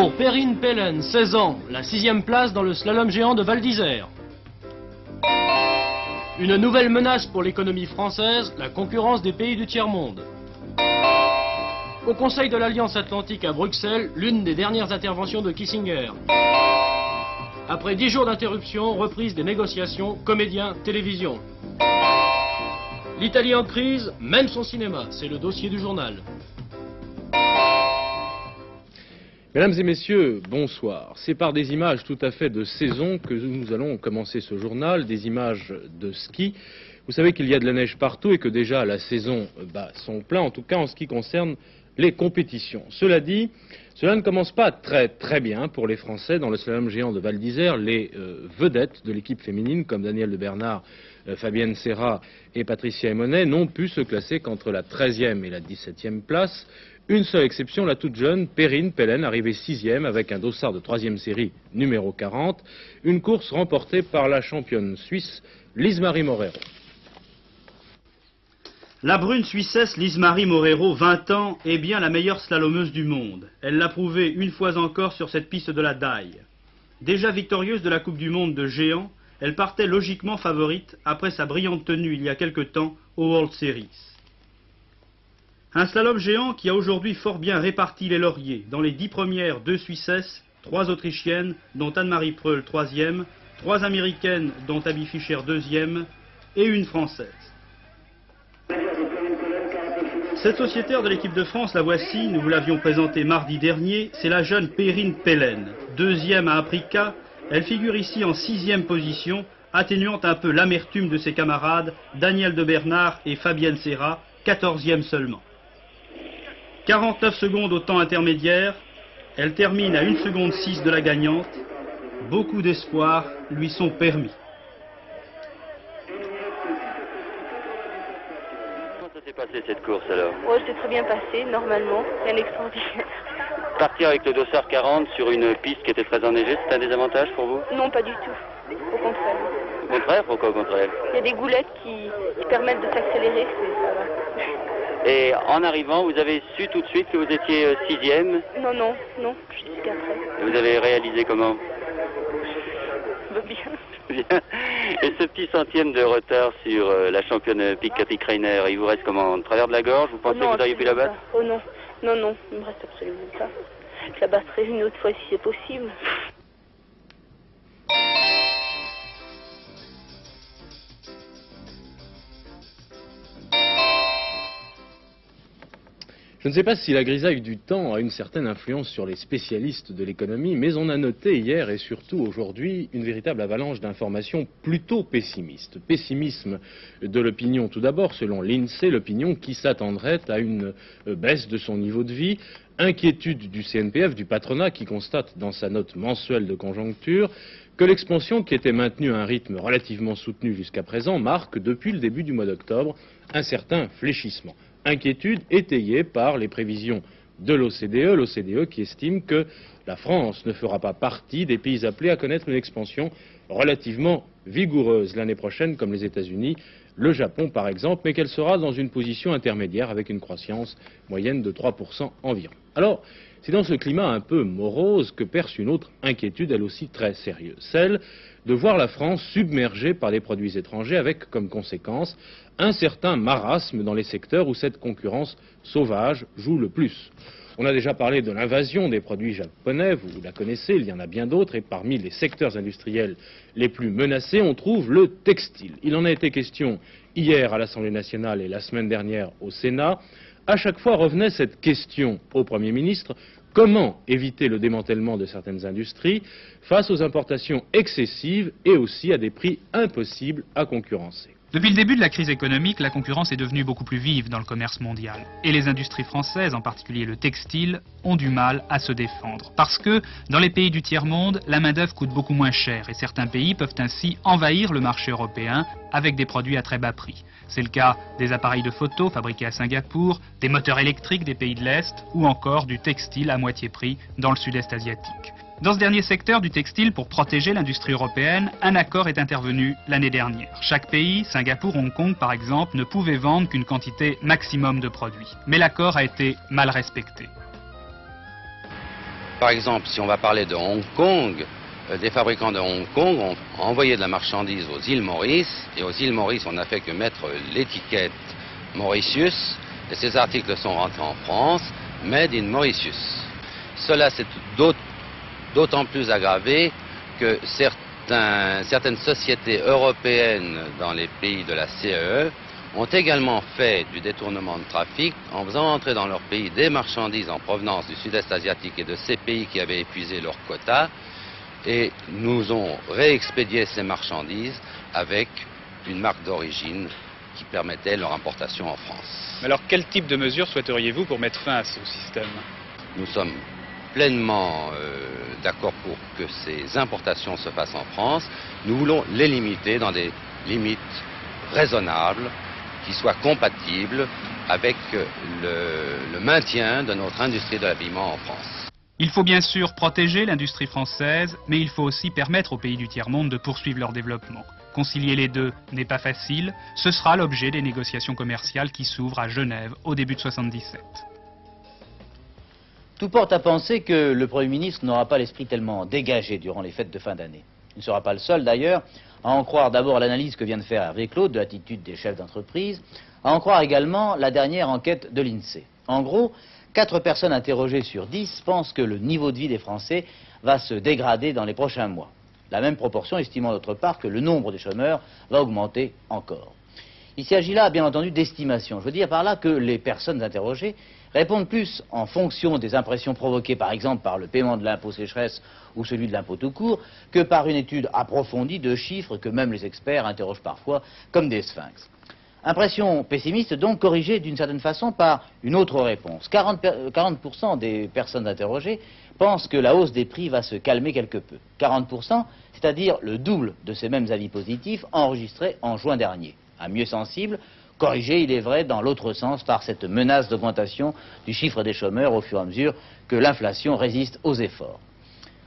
Pour Perrine Pellen, 16 ans, la 6e place dans le slalom géant de Val d'Isère. Une nouvelle menace pour l'économie française, la concurrence des pays du tiers-monde. Au Conseil de l'Alliance Atlantique à Bruxelles, l'une des dernières interventions de Kissinger. Après 10 jours d'interruption, reprise des négociations, comédiens, télévision. L'Italie en crise, même son cinéma, c'est le dossier du journal. Mesdames et messieurs, bonsoir. C'est par des images tout à fait de saison que nous allons commencer ce journal, des images de ski. Vous savez qu'il y a de la neige partout et que déjà la saison bat son plein, en tout cas en ce qui concerne les compétitions. Cela dit, cela ne commence pas très bien pour les Français dans le slalom géant de Val d'Isère. Les vedettes de l'équipe féminine, comme Danielle de Bernard, Fabienne Serra et Patricia Emonet, n'ont pu se classer qu'entre la 13e et la 17e place. Une seule exception, la toute jeune Perrine Pellen, arrivée 6e avec un dossard de 3e série numéro 40. Une course remportée par la championne suisse Lise-Marie Morero. La brune Suissesse Lise-Marie Morero, 20 ans, est bien la meilleure slalomeuse du monde. Elle l'a prouvé une fois encore sur cette piste de la Daille. Déjà victorieuse de la Coupe du Monde de géant, elle partait logiquement favorite après sa brillante tenue il y a quelque temps au World Series. Un slalom géant qui a aujourd'hui fort bien réparti les lauriers. Dans les 10 premières, 2 Suissesses, 3 Autrichiennes, dont Anne-Marie Preul, 3e, 3 Américaines, dont Abby Fischer, 2e, et une Française. Cette sociétaire de l'équipe de France, la voici, nous vous l'avions présentée mardi dernier, c'est la jeune Perrine Pellen. 2e à Aprica, elle figure ici en 6e position, atténuant un peu l'amertume de ses camarades, Danielle de Bernard et Fabienne Serra, 14e seulement. 49 secondes au temps intermédiaire, elle termine à 1 seconde 6 de la gagnante. Beaucoup d'espoirs lui sont permis. Comment ça s'est passé cette course alors? Oh, c'était très bien passé, normalement, rien d'extraordinaire. Partir avec le dossard 40 sur une piste qui était très enneigée, c'est un désavantage pour vous? Non, pas du tout, au contraire. Au contraire? Pourquoi au contraire? Il y a des goulettes qui permettent de s'accélérer, ça va. Et en arrivant, vous avez su tout de suite que vous étiez 6e? Non, je suis après. Et vous avez réalisé comment? Bien. Bien. Et ce petit centième de retard sur la championne Picati Kreiner, il vous reste comment? De travers de la gorge? Vous pensez que vous auriez pu la battre? Oh non, il me reste absolument pas. Je la battrai une autre fois si c'est possible. Je ne sais pas si la grisaille du temps a une certaine influence sur les spécialistes de l'économie, mais on a noté hier et surtout aujourd'hui une véritable avalanche d'informations plutôt pessimistes. Pessimisme de l'opinion tout d'abord, selon l'INSEE, l'opinion qui s'attendrait à une baisse de son niveau de vie. Inquiétude du CNPF, du patronat, qui constate dans sa note mensuelle de conjoncture que l'expansion qui était maintenue à un rythme relativement soutenu jusqu'à présent marque, depuis le début du mois d'octobre, un certain fléchissement. Inquiétude étayée par les prévisions de l'OCDE qui estime que la France ne fera pas partie des pays appelés à connaître une expansion relativement vigoureuse l'année prochaine, comme les États-Unis, le Japon par exemple, mais qu'elle sera dans une position intermédiaire avec une croissance moyenne de 3% environ. Alors, c'est dans ce climat un peu morose que perce une autre inquiétude, elle aussi très sérieuse, celle de voir la France submergée par des produits étrangers avec comme conséquence un certain marasme dans les secteurs où cette concurrence sauvage joue le plus. On a déjà parlé de l'invasion des produits japonais, vous la connaissez, il y en a bien d'autres, et parmi les secteurs industriels les plus menacés, on trouve le textile. Il en a été question hier à l'Assemblée nationale et la semaine dernière au Sénat. À chaque fois revenait cette question au Premier ministre: comment éviter le démantèlement de certaines industries face aux importations excessives et aussi à des prix impossibles à concurrencer? Depuis le début de la crise économique, la concurrence est devenue beaucoup plus vive dans le commerce mondial. Et les industries françaises, en particulier le textile, ont du mal à se défendre. Parce que, dans les pays du tiers-monde, la main-d'œuvre coûte beaucoup moins cher et certains pays peuvent ainsi envahir le marché européen avec des produits à très bas prix. C'est le cas des appareils de photo fabriqués à Singapour, des moteurs électriques des pays de l'Est ou encore du textile à moitié prix dans le sud-est asiatique. Dans ce dernier secteur du textile, pour protéger l'industrie européenne, un accord est intervenu l'année dernière. Chaque pays, Singapour, Hong Kong par exemple, ne pouvait vendre qu'une quantité maximum de produits. Mais l'accord a été mal respecté. par exemple, si on va parler de Hong Kong, des fabricants de Hong Kong ont envoyé de la marchandise aux îles Maurice, et aux îles Maurice, on n'a fait que mettre l'étiquette Mauritius, et ces articles sont rentrés en France, made in Mauritius. Cela s'est d'autant plus aggravé que certaines sociétés européennes dans les pays de la CEE ont également fait du détournement de trafic en faisant entrer dans leur pays des marchandises en provenance du sud-est asiatique et de ces pays qui avaient épuisé leurs quotas, et nous ont réexpédié ces marchandises avec une marque d'origine qui permettait leur importation en France. Alors quel type de mesures souhaiteriez-vous pour mettre fin à ce système? Nous sommes pleinement d'accord pour que ces importations se fassent en France. Nous voulons les limiter dans des limites raisonnables qui soient compatibles avec le maintien de notre industrie de l'habillement en France. Il faut bien sûr protéger l'industrie française, mais il faut aussi permettre aux pays du tiers-monde de poursuivre leur développement. Concilier les deux n'est pas facile, ce sera l'objet des négociations commerciales qui s'ouvrent à Genève au début de 1977. Tout porte à penser que le Premier ministre n'aura pas l'esprit tellement dégagé durant les fêtes de fin d'année. Il ne sera pas le seul d'ailleurs à en croire d'abord l'analyse que vient de faire Hervé Claude de l'attitude des chefs d'entreprise, à en croire également la dernière enquête de l'INSEE. En gros, 4 personnes interrogées sur 10 pensent que le niveau de vie des Français va se dégrader dans les prochains mois. La même proportion estimant d'autre part que le nombre des chômeurs va augmenter encore. Il s'agit là, bien entendu, d'estimation. Je veux dire par là que les personnes interrogées répondent plus en fonction des impressions provoquées, par exemple, par le paiement de l'impôt sécheresse ou celui de l'impôt tout court, que par une étude approfondie de chiffres que même les experts interrogent parfois comme des sphinx. Impression pessimiste, donc corrigée d'une certaine façon par une autre réponse. 40% des personnes interrogées pensent que la hausse des prix va se calmer quelque peu. 40%, c'est-à-dire le double de ces mêmes avis positifs enregistrés en juin dernier. Un mieux sensible, corrigé, il est vrai, dans l'autre sens par cette menace d'augmentation du chiffre des chômeurs au fur et à mesure que l'inflation résiste aux efforts.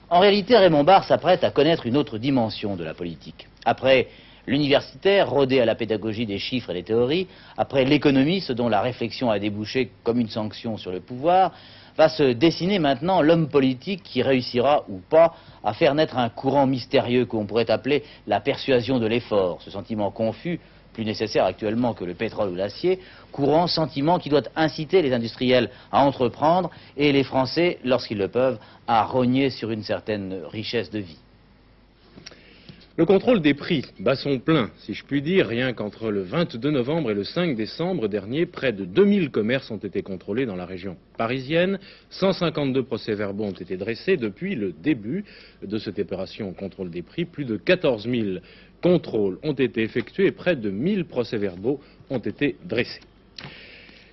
En réalité, Raymond Barre s'apprête à connaître une autre dimension de la politique. Après l'universitaire, rodé à la pédagogie des chiffres et des théories, après l'économiste dont la réflexion a débouché comme une sanction sur le pouvoir, va se dessiner maintenant l'homme politique qui réussira ou pas à faire naître un courant mystérieux qu'on pourrait appeler la persuasion de l'effort, ce sentiment confus, plus nécessaire actuellement que le pétrole ou l'acier, courant, sentiment qui doit inciter les industriels à entreprendre et les Français, lorsqu'ils le peuvent, à rogner sur une certaine richesse de vie. Le contrôle des prix bat son plein, si je puis dire. Rien qu'entre le 22 novembre et le 5 décembre dernier, près de 2000 commerces ont été contrôlés dans la région parisienne. 152 procès-verbaux ont été dressés depuis le début de cette opération contrôle des prix. Plus de 14 000 contrôles ont été effectués et près de 1000 procès-verbaux ont été dressés.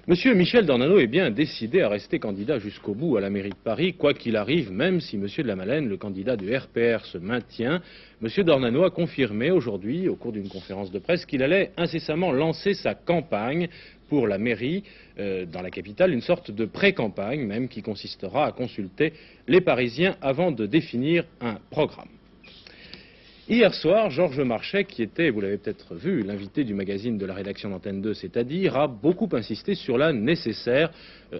Monsieur Michel Dornano est bien décidé à rester candidat jusqu'au bout à la mairie de Paris, quoi qu'il arrive, même si Monsieur de la Malène, le candidat du RPR, se maintient. Monsieur Dornano a confirmé aujourd'hui, au cours d'une conférence de presse, qu'il allait incessamment lancer sa campagne pour la mairie dans la capitale, une sorte de pré-campagne même qui consistera à consulter les Parisiens avant de définir un programme. Hier soir, Georges Marchais, qui était, vous l'avez peut-être vu, l'invité du magazine de la rédaction d'Antenne 2, c'est-à-dire, a beaucoup insisté sur la nécessaire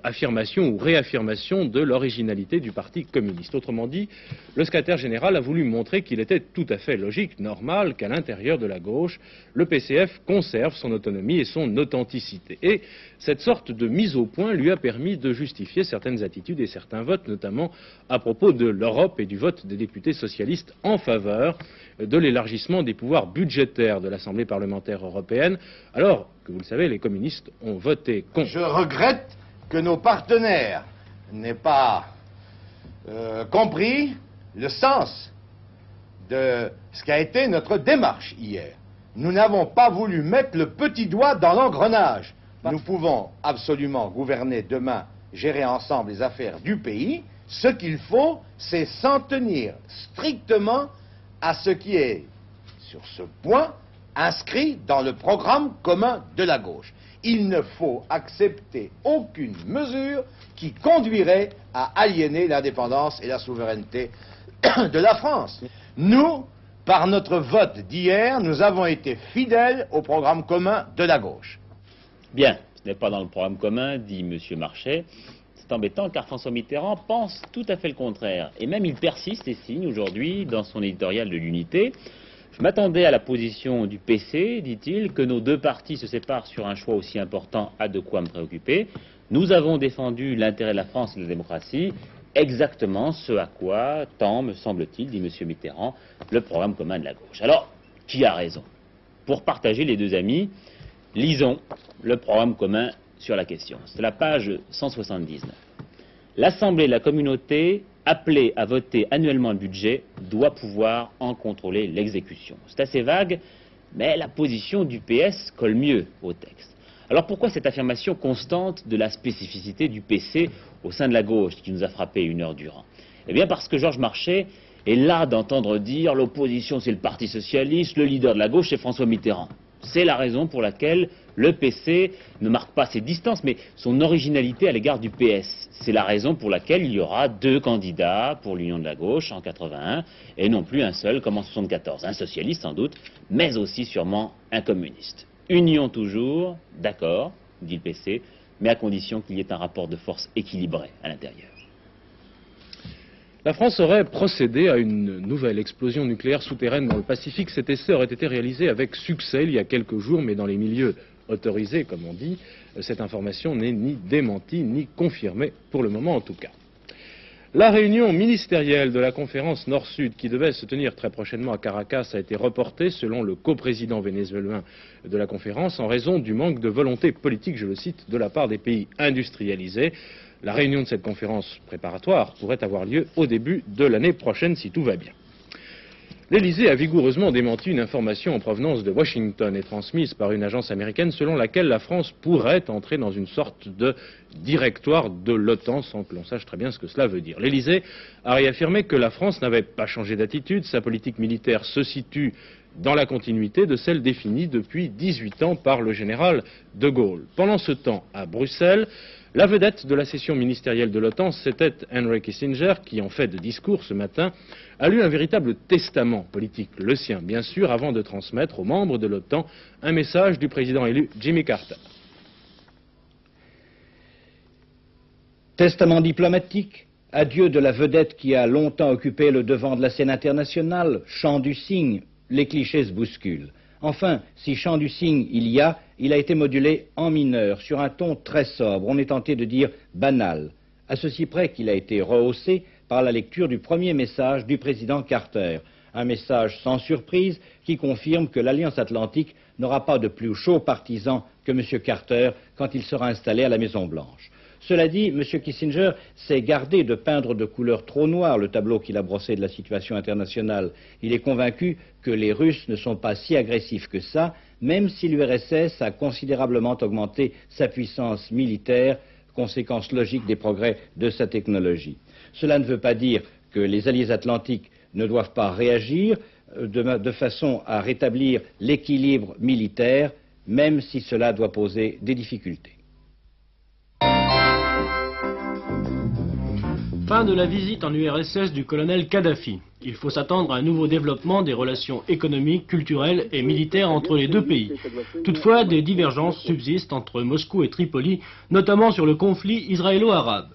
affirmation ou réaffirmation de l'originalité du Parti communiste. Autrement dit, le secrétaire général a voulu montrer qu'il était tout à fait logique, normal, qu'à l'intérieur de la gauche, le PCF conserve son autonomie et son authenticité. Et cette sorte de mise au point lui a permis de justifier certaines attitudes et certains votes, notamment à propos de l'Europe et du vote des députés socialistes en faveur de l'élargissement des pouvoirs budgétaires de l'Assemblée parlementaire européenne, alors que, vous le savez, les communistes ont voté contre. Je regrette que nos partenaires n'aient pas compris le sens de ce qu'a été notre démarche hier. Nous n'avons pas voulu mettre le petit doigt dans l'engrenage. Nous pouvons absolument gouverner demain, gérer ensemble les affaires du pays. Ce qu'il faut, c'est s'en tenir strictement à ce qui est, sur ce point, inscrit dans le programme commun de la gauche. Il ne faut accepter aucune mesure qui conduirait à aliéner l'indépendance et la souveraineté de la France. Nous, par notre vote d'hier, nous avons été fidèles au programme commun de la gauche. Bien, ce n'est pas dans le programme commun, dit M. Marchais. C'est embêtant car François Mitterrand pense tout à fait le contraire. Et même il persiste et signe aujourd'hui dans son éditorial de l'Unité. Je m'attendais à la position du PC, dit-il, que nos deux partis se séparent sur un choix aussi important, a de quoi me préoccuper. Nous avons défendu l'intérêt de la France et de la démocratie, exactement ce à quoi tend, me semble-t-il, dit M. Mitterrand, le programme commun de la gauche. Alors, qui a raison? Pour partager les deux amis, lisons le programme commun sur la question. C'est la page 179. L'Assemblée de la communauté, appelée à voter annuellement le budget, doit pouvoir en contrôler l'exécution. C'est assez vague, mais la position du PS colle mieux au texte. Alors pourquoi cette affirmation constante de la spécificité du PC au sein de la gauche qui nous a frappé une heure durant? Eh bien parce que Georges Marchais est là d'entendre dire l'opposition c'est le Parti Socialiste, le leader de la gauche c'est François Mitterrand. C'est la raison pour laquelle le PC ne marque pas ses distances, mais son originalité à l'égard du PS. C'est la raison pour laquelle il y aura deux candidats pour l'Union de la gauche en 81, et non plus un seul comme en 74. Un socialiste sans doute, mais aussi sûrement un communiste. Union toujours, d'accord, dit le PC, mais à condition qu'il y ait un rapport de force équilibré à l'intérieur. La France aurait procédé à une nouvelle explosion nucléaire souterraine dans le Pacifique. Cet essai aurait été réalisé avec succès il y a quelques jours, mais dans les milieux autorisés, comme on dit, cette information n'est ni démentie ni confirmée, pour le moment en tout cas. La réunion ministérielle de la conférence Nord-Sud, qui devait se tenir très prochainement à Caracas, a été reportée, selon le coprésident vénézuélien de la conférence, en raison du manque de volonté politique, je le cite, de la part des pays industrialisés. La réunion de cette conférence préparatoire pourrait avoir lieu au début de l'année prochaine, si tout va bien. L'Élysée a vigoureusement démenti une information en provenance de Washington et transmise par une agence américaine selon laquelle la France pourrait entrer dans une sorte de directoire de l'OTAN sans que l'on sache très bien ce que cela veut dire. L'Élysée a réaffirmé que la France n'avait pas changé d'attitude, sa politique militaire se situe dans la continuité de celle définie depuis 18 ans par le général de Gaulle. Pendant ce temps, à Bruxelles, la vedette de la session ministérielle de l'OTAN, c'était Henry Kissinger, qui, en fait de discours ce matin, a lu un véritable testament politique, le sien bien sûr, avant de transmettre aux membres de l'OTAN un message du président élu Jimmy Carter. Testament diplomatique, adieu de la vedette qui a longtemps occupé le devant de la scène internationale, chant du cygne, les clichés se bousculent. Enfin, si chant du cygne il a été modulé en mineur, sur un ton très sobre, on est tenté de dire banal, à ceci près qu'il a été rehaussé par la lecture du premier message du président Carter, un message sans surprise qui confirme que l'Alliance Atlantique n'aura pas de plus chaud partisan que M. Carter quand il sera installé à la Maison-Blanche. Cela dit, M. Kissinger s'est gardé de peindre de couleur trop noire le tableau qu'il a brossé de la situation internationale. Il est convaincu que les Russes ne sont pas si agressifs que ça, même si l'URSS a considérablement augmenté sa puissance militaire, conséquence logique des progrès de sa technologie. Cela ne veut pas dire que les alliés atlantiques ne doivent pas réagir de façon à rétablir l'équilibre militaire, même si cela doit poser des difficultés. Fin de la visite en URSS du colonel Kadhafi. Il faut s'attendre à un nouveau développement des relations économiques, culturelles et militaires entre les deux pays. Toutefois, des divergences subsistent entre Moscou et Tripoli, notamment sur le conflit israélo-arabe.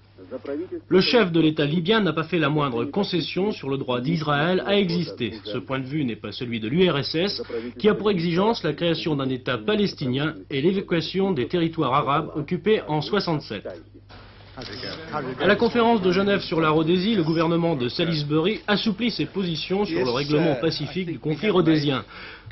Le chef de l'État libyen n'a pas fait la moindre concession sur le droit d'Israël à exister. Ce point de vue n'est pas celui de l'URSS, qui a pour exigence la création d'un État palestinien et l'évacuation des territoires arabes occupés en 1967. À la conférence de Genève sur la Rhodésie, le gouvernement de Salisbury assouplit ses positions sur le règlement pacifique du conflit rhodésien.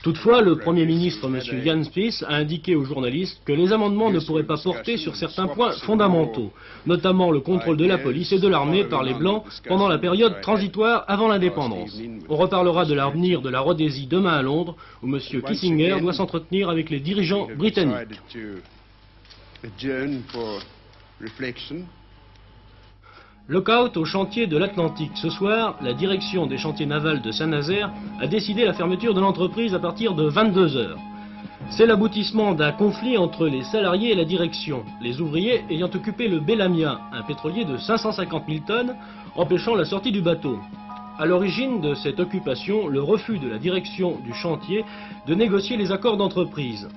Toutefois, le Premier ministre, M. Jan Spies, a indiqué aux journalistes que les amendements ne pourraient pas porter sur certains points fondamentaux, notamment le contrôle de la police et de l'armée par les Blancs pendant la période transitoire avant l'indépendance. On reparlera de l'avenir de la Rhodésie demain à Londres, où M. Kissinger doit s'entretenir avec les dirigeants britanniques. Lockout au chantier de l'Atlantique. Ce soir, la direction des chantiers navals de Saint-Nazaire a décidé la fermeture de l'entreprise à partir de 22 h. C'est l'aboutissement d'un conflit entre les salariés et la direction, les ouvriers ayant occupé le Bellamia, un pétrolier de 550 000 tonnes, empêchant la sortie du bateau. À l'origine de cette occupation, le refus de la direction du chantier de négocier les accords d'entreprise.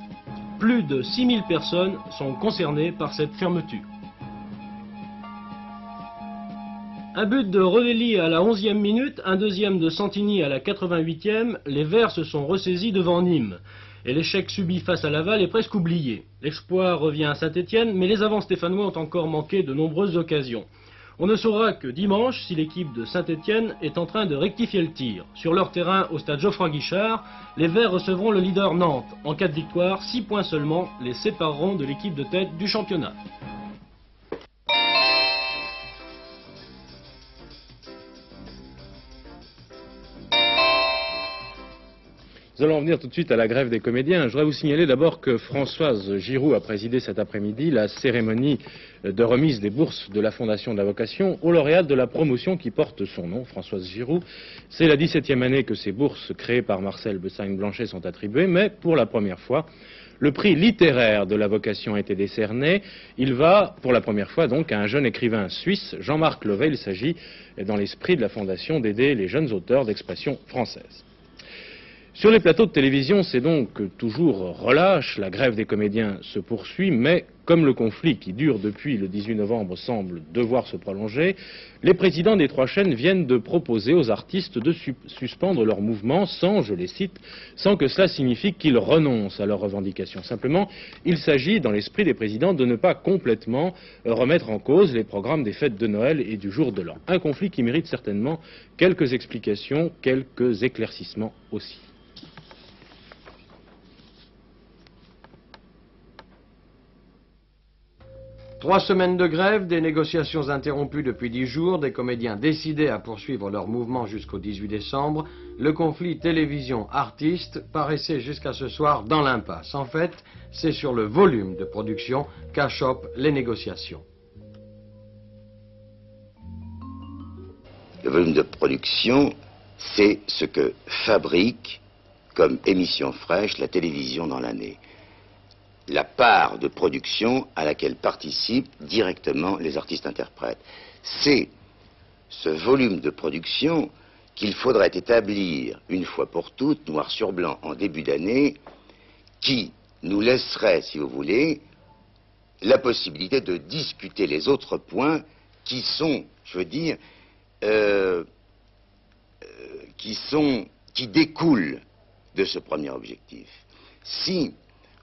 Plus de 6 000 personnes sont concernées par cette fermeture. Un but de Revelli à la 11e minute, un deuxième de Santini à la 88e, les Verts se sont ressaisis devant Nîmes. Et l'échec subi face à Laval est presque oublié. L'exploit revient à Saint-Étienne, mais les avants stéphanois ont encore manqué de nombreuses occasions. On ne saura que dimanche si l'équipe de Saint-Étienne est en train de rectifier le tir. Sur leur terrain, au stade Geoffroy-Guichard, les Verts recevront le leader Nantes. En cas de victoire, 6 points seulement les sépareront de l'équipe de tête du championnat. Nous allons en venir tout de suite à la grève des comédiens. Je voudrais vous signaler d'abord que Françoise Giroud a présidé cet après-midi la cérémonie de remise des bourses de la Fondation de la Vocation aux lauréats de la promotion qui porte son nom, Françoise Giroud. C'est la 17e année que ces bourses créées par Marcel Bessagne-Blanchet sont attribuées, mais pour la première fois, le prix littéraire de la Vocation a été décerné. Il va, pour la première fois donc, à un jeune écrivain suisse, Jean-Marc Levet. Il s'agit, dans l'esprit de la Fondation, d'aider les jeunes auteurs d'expression française. Sur les plateaux de télévision, c'est donc toujours relâche, la grève des comédiens se poursuit, mais comme le conflit qui dure depuis le 18 novembre semble devoir se prolonger, les présidents des 3 chaînes viennent de proposer aux artistes de suspendre leur mouvement sans, je les cite, sans que cela signifie qu'ils renoncent à leurs revendications. Simplement, il s'agit, dans l'esprit des présidents, de ne pas complètement remettre en cause les programmes des fêtes de Noël et du jour de l'an. Un conflit qui mérite certainement quelques explications, quelques éclaircissements aussi. Trois semaines de grève, des négociations interrompues depuis 10 jours, des comédiens décidés à poursuivre leur mouvement jusqu'au 18 décembre, le conflit télévision-artiste paraissait jusqu'à ce soir dans l'impasse. En fait, c'est sur le volume de production qu'achoppent les négociations. Le volume de production, c'est ce que fabrique comme émission fraîche la télévision dans l'année. La part de production à laquelle participent directement les artistes-interprètes. C'est ce volume de production qu'il faudrait établir une fois pour toutes, noir sur blanc, en début d'année, qui nous laisserait, si vous voulez, la possibilité de discuter les autres points qui sont, je veux dire, qui découlent de ce premier objectif. Si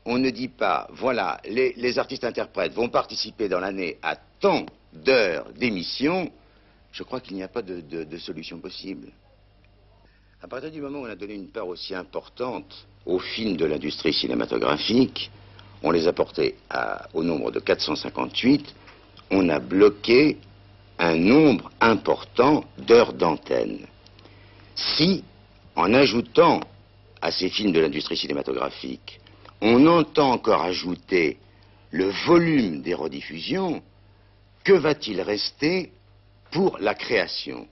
on ne dit pas, voilà, les artistes-interprètes vont participer dans l'année à tant d'heures d'émission, je crois qu'il n'y a pas de solution possible. À partir du moment où on a donné une part aussi importante aux films de l'industrie cinématographique, on les a portés au nombre de 458, on a bloqué un nombre important d'heures d'antenne. Si, en ajoutant à ces films de l'industrie cinématographique, on entend encore ajouter le volume des rediffusions, que va-t-il rester pour la création?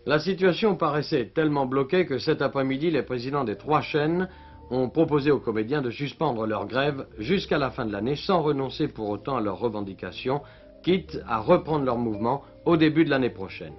La situation paraissait tellement bloquée que cet après-midi, les présidents des 3 chaînes ont proposé aux comédiens de suspendre leur grève jusqu'à la fin de l'année sans renoncer pour autant à leurs revendications, quitte à reprendre leur mouvement au début de l'année prochaine.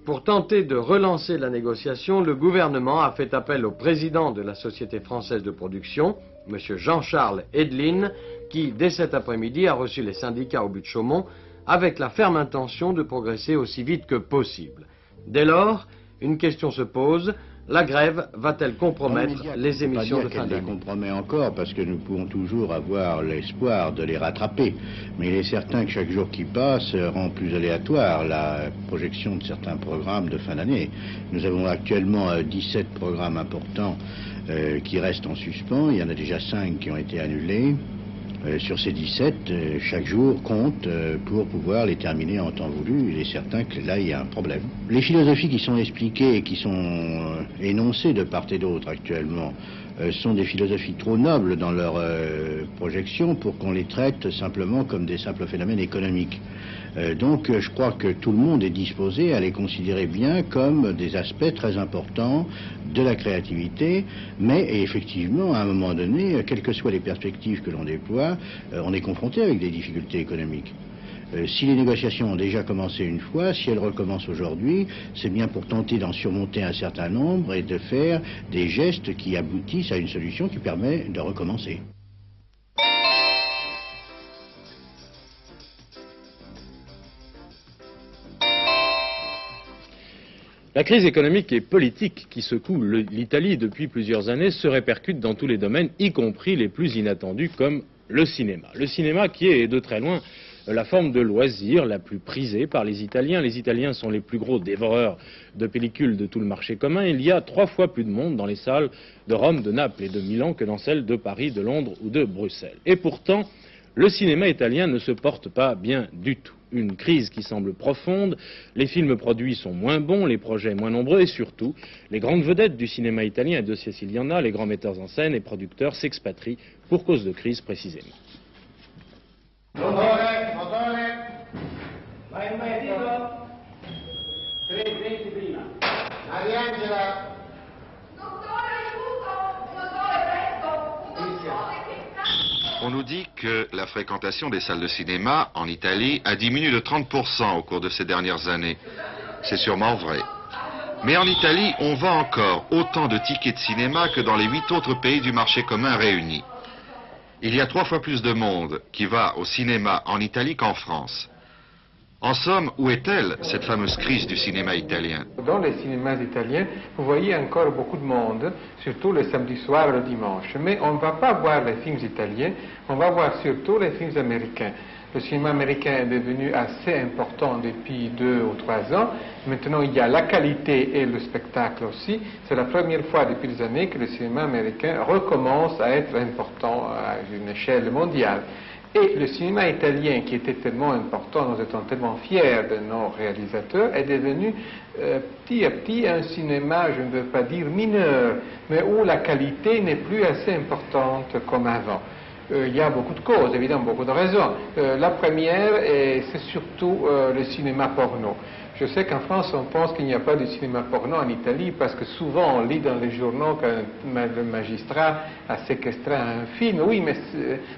Pour tenter de relancer la négociation, le gouvernement a fait appel au président de la Société française de production, M. Jean-Charles Edeline, qui, dès cet après-midi, a reçu les syndicats au but de Chaumont avec la ferme intention de progresser aussi vite que possible. Dès lors, une question se pose, la grève va-t-elle compromettre les émissions de fin d'année? Elle les compromet encore parce que nous pouvons toujours avoir l'espoir de les rattraper. Mais il est certain que chaque jour qui passe rend plus aléatoire la projection de certains programmes de fin d'année. Nous avons actuellement 17 programmes importants qui restent en suspens. Il y en a déjà 5 qui ont été annulés. Sur ces 17, chaque jour compte pour pouvoir les terminer en temps voulu. Il est certain que là, il y a un problème. Les philosophies qui sont expliquées et qui sont énoncées de part et d'autre actuellement sont des philosophies trop nobles dans leur projection pour qu'on les traite simplement comme des simples phénomènes économiques. Donc je crois que tout le monde est disposé à les considérer bien comme des aspects très importants de la créativité, mais effectivement, à un moment donné, quelles que soient les perspectives que l'on déploie, on est confronté avec des difficultés économiques. Si les négociations ont déjà commencé une fois, si elles recommencent aujourd'hui, c'est bien pour tenter d'en surmonter un certain nombre et de faire des gestes qui aboutissent à une solution qui permet de recommencer. La crise économique et politique qui secoue l'Italie depuis plusieurs années se répercute dans tous les domaines, y compris les plus inattendus comme le cinéma. Le cinéma qui est de très loin la forme de loisir la plus prisée par les Italiens. Les Italiens sont les plus gros dévoreurs de pellicules de tout le marché commun. Il y a 3 fois plus de monde dans les salles de Rome, de Naples et de Milan que dans celles de Paris, de Londres ou de Bruxelles. Et pourtant, le cinéma italien ne se porte pas bien du tout. Une crise qui semble profonde, les films produits sont moins bons, les projets moins nombreux et surtout, les grandes vedettes du cinéma italien, et de s'il y en a, les grands metteurs en scène et producteurs s'expatrient pour cause de crise précisément. On nous dit que la fréquentation des salles de cinéma en Italie a diminué de 30% au cours de ces dernières années. C'est sûrement vrai. Mais en Italie, on vend encore autant de tickets de cinéma que dans les 8 autres pays du marché commun réunis. Il y a 3 fois plus de monde qui va au cinéma en Italie qu'en France. En somme, où est-elle, cette fameuse crise du cinéma italien? Dans les cinémas italiens, vous voyez encore beaucoup de monde, surtout le samedi soir et le dimanche. Mais on ne va pas voir les films italiens, on va voir surtout les films américains. Le cinéma américain est devenu assez important depuis 2 ou 3 ans. Maintenant, il y a la qualité et le spectacle aussi. C'est la première fois depuis des années que le cinéma américain recommence à être important à une échelle mondiale. Et le cinéma italien, qui était tellement important, nous étions tellement fiers de nos réalisateurs, est devenu petit à petit un cinéma, je ne veux pas dire mineur, mais où la qualité n'est plus assez importante comme avant. Il y a beaucoup de causes, évidemment, beaucoup de raisons. La première, c'est surtout le cinéma porno. Je sais qu'en France, on pense qu'il n'y a pas de cinéma porno en Italie parce que souvent on lit dans les journaux qu'un magistrat a séquestré un film. Oui, mais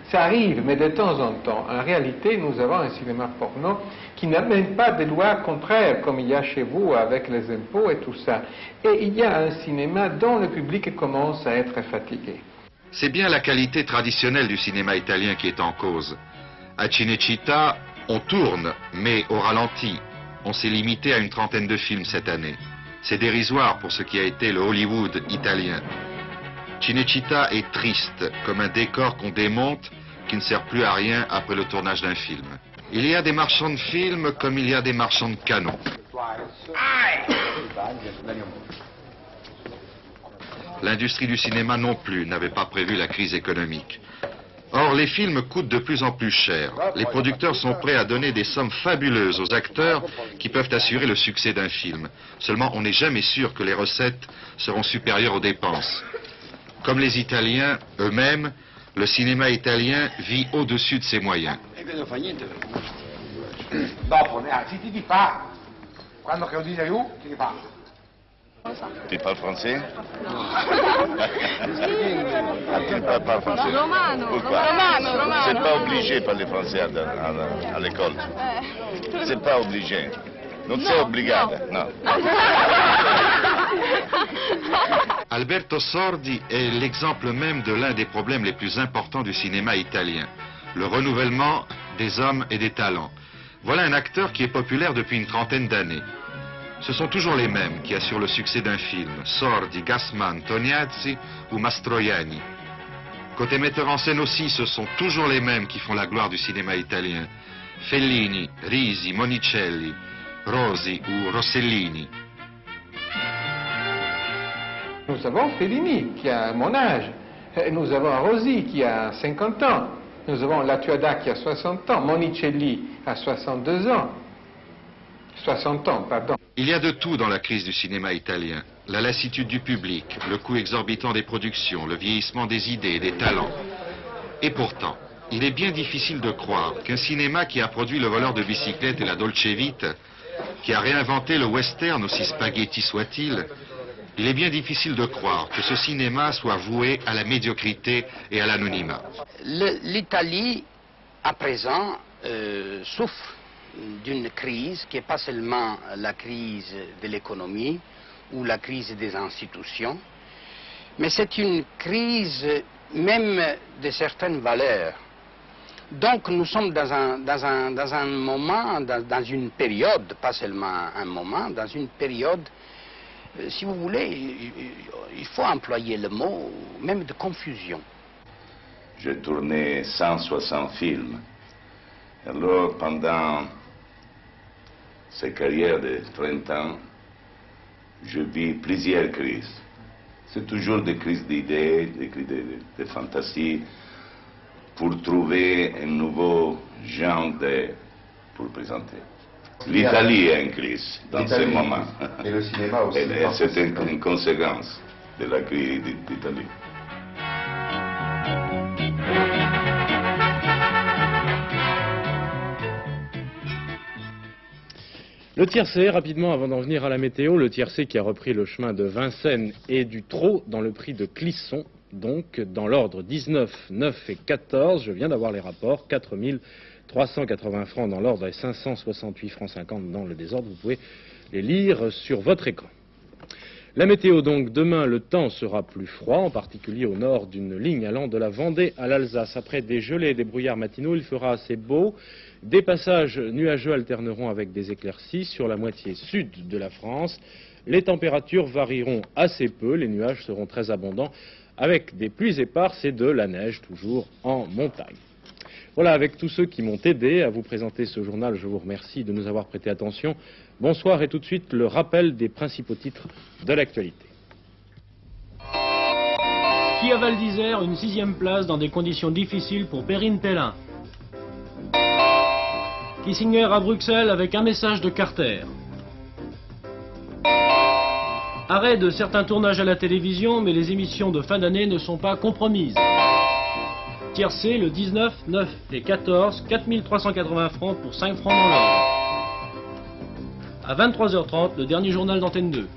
ça arrive, mais de temps en temps. En réalité, nous avons un cinéma porno qui n'a même pas de loi contraire comme il y a chez vous avec les impôts et tout ça. Et il y a un cinéma dont le public commence à être fatigué. C'est bien la qualité traditionnelle du cinéma italien qui est en cause. À Cinecittà, on tourne, mais au ralenti. On s'est limité à une 30aine de films cette année. C'est dérisoire pour ce qui a été le Hollywood italien. Cinecittà est triste, comme un décor qu'on démonte, qui ne sert plus à rien après le tournage d'un film. Il y a des marchands de films comme il y a des marchands de canons. L'industrie du cinéma non plus n'avait pas prévu la crise économique. Or, les films coûtent de plus en plus cher. Les producteurs sont prêts à donner des sommes fabuleuses aux acteurs qui peuvent assurer le succès d'un film. Seulement, on n'est jamais sûr que les recettes seront supérieures aux dépenses. Comme les Italiens eux-mêmes, le cinéma italien vit au-dessus de ses moyens. Tu parles français? Tu parles français? Romano. Pourquoi? Romano. C'est pas obligé de parler français à l'école. C'est pas obligé. Non sei obbligata, no. Alberto Sordi est l'exemple même de l'un des problèmes les plus importants du cinéma italien. Le renouvellement des hommes et des talents. Voilà un acteur qui est populaire depuis une 30aine d'années. Ce sont toujours les mêmes qui assurent le succès d'un film, Sordi, Gassman, Tognazzi ou Mastroianni. Côté metteur en scène aussi, ce sont toujours les mêmes qui font la gloire du cinéma italien. Fellini, Risi, Monicelli, Rosi ou Rossellini. Nous avons Fellini qui a mon âge, nous avons Rosi qui a 50 ans, nous avons Latuada qui a 60 ans, Monicelli a 62 ans. 60 ans, pardon. Il y a de tout dans la crise du cinéma italien. La lassitude du public, le coût exorbitant des productions, le vieillissement des idées et des talents. Et pourtant, il est bien difficile de croire qu'un cinéma qui a produit Le voleur de bicyclette et La Dolce Vita, qui a réinventé le western, aussi spaghetti soit-il, il est bien difficile de croire que ce cinéma soit voué à la médiocrité et à l'anonymat. L'Italie, à présent, souffre d'une crise qui n'est pas seulement la crise de l'économie ou la crise des institutions, mais c'est une crise même de certaines valeurs. Donc nous sommes dans un moment, dans une période, pas seulement un moment, dans une période si vous voulez, il faut employer le mot, même de confusion. J'ai tourné 160 films. Alors, pendant cette carrière de 30 ans, je vis plusieurs crises. C'est toujours des crises d'idées, des crises de fantaisie, pour trouver un nouveau genre pour présenter. L'Italie est en crise dans ce moment. Et le cinéma aussi. Et c'est une conséquence de la crise d'Italie. Le tiercé, rapidement avant d'en venir à la météo, le tiercé qui a repris le chemin de Vincennes et du Trot dans le prix de Clisson, donc dans l'ordre 19, 9 et 14, je viens d'avoir les rapports, 4 380 francs dans l'ordre et 568 francs 50 dans le désordre, vous pouvez les lire sur votre écran. La météo donc, demain le temps sera plus froid, en particulier au nord d'une ligne allant de la Vendée à l'Alsace. Après des gelées et des brouillards matinaux, il fera assez beau. Des passages nuageux alterneront avec des éclaircies sur la moitié sud de la France. Les températures varieront assez peu, les nuages seront très abondants avec des pluies éparses et de la neige toujours en montagne. Voilà, avec tous ceux qui m'ont aidé à vous présenter ce journal, je vous remercie de nous avoir prêté attention. Bonsoir et tout de suite le rappel des principaux titres de l'actualité. Ski à Val d'Isère, une 6e place dans des conditions difficiles pour Perrine Pellin. Kissinger à Bruxelles avec un message de Carter. Arrêt de certains tournages à la télévision, mais les émissions de fin d'année ne sont pas compromises. Tiercé, le 19, 9 et 14, 4 380 francs pour 5 francs dans l'ordre. À 23h30, le dernier journal d'Antenne 2.